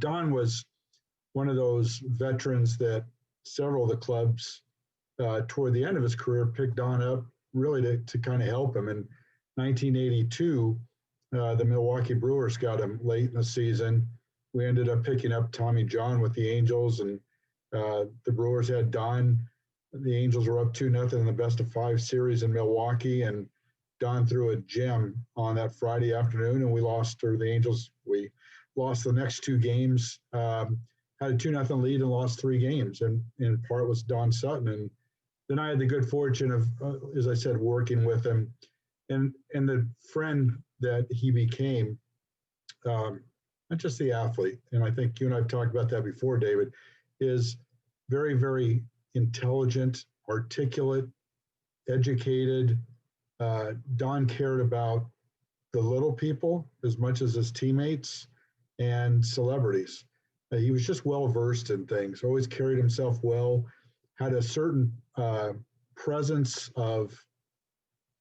Don was one of those veterans that several of the clubs toward the end of his career picked Don up really to kind of help him. In 1982, the Milwaukee Brewers got him late in the season. We ended up picking up Tommy John with the Angels, and the Brewers had Don. The Angels were up 2-0 in the best-of-5 series in Milwaukee, and Don threw a gem on that Friday afternoon, and we lost the next two games, had a 2-0 lead and lost 3 games, and in part was Don Sutton. And then I had the good fortune of, as I said, working with him, and the friend that he became, not just the athlete, and I think you and I have talked about that before, David, is very, very intelligent, articulate, educated. Don cared about the little people as much as his teammates and celebrities. He was just well-versed in things, always carried himself well, had a certain presence of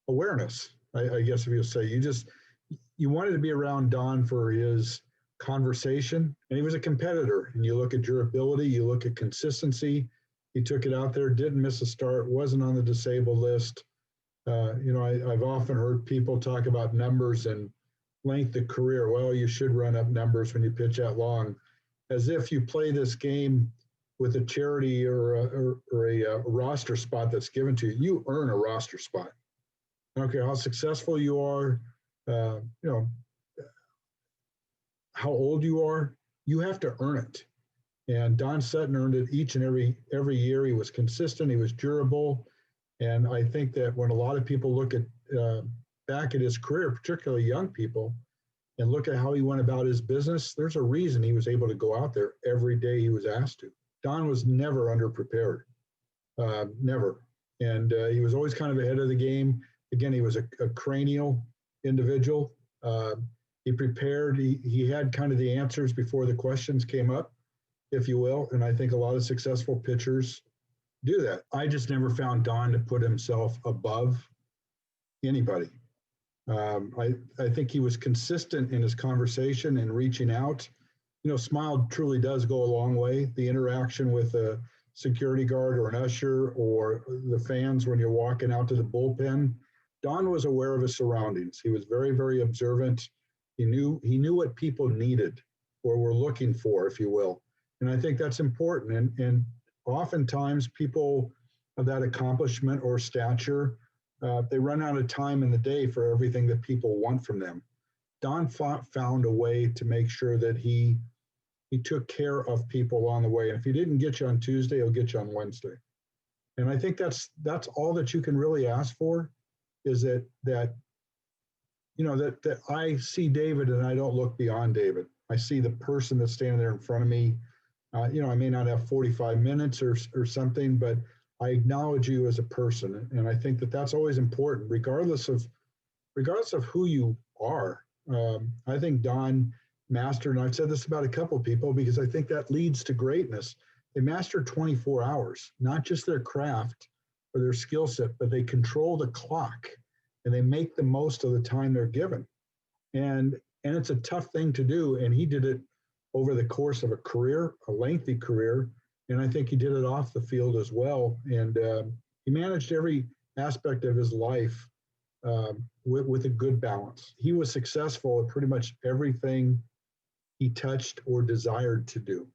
awareness, I guess if you'll say. You wanted to be around Don for his conversation, and he was a competitor. And you look at durability, you look at consistency. He took it out there, didn't miss a start, wasn't on the disabled list. I've often heard people talk about numbers and length of career. Well, you should run up numbers when you pitch that long, as if you play this game with a charity or a roster spot that's given to you. You earn a roster spot. I don't care how successful you are, how old you are, you have to earn it. And Don Sutton earned it each and every year. He was consistent, he was durable. And I think that when a lot of people look at back at his career, particularly young people, and look at how he went about his business, there's a reason he was able to go out there every day he was asked to. Don was never underprepared, never. And he was always kind of ahead of the game. Again, he was a cranial individual. He prepared, he had kind of the answers before the questions came up, if you will. And I think a lot of successful pitchers do that. I just never found Don to put himself above anybody. I think he was consistent in his conversation and reaching out. Smile truly does go a long way. The interaction with a security guard or an usher or the fans when you're walking out to the bullpen. Don was aware of his surroundings. He was very, very observant. He knew what people needed or were looking for, if you will. And I think that's important. And oftentimes people of that accomplishment or stature, they run out of time in the day for everything that people want from them. Don found a way to make sure that he took care of people along the way. And if he didn't get you on Tuesday, he'll get you on Wednesday. And I think that's all that you can really ask for, is that I see David and I don't look beyond David. I see the person that's standing there in front of me. I may not have 45 minutes or something, but I acknowledge you as a person. And I think that that's always important, regardless of who you are. I think Don mastered, and I've said this about a couple of people because I think that leads to greatness. They master 24 hours, not just their craft or their skill set, but they control the clock and they make the most of the time they're given. And it's a tough thing to do. And he did it over the course of a career, a lengthy career. And I think he did it off the field as well. And he managed every aspect of his life with a good balance. He was successful at pretty much everything he touched or desired to do.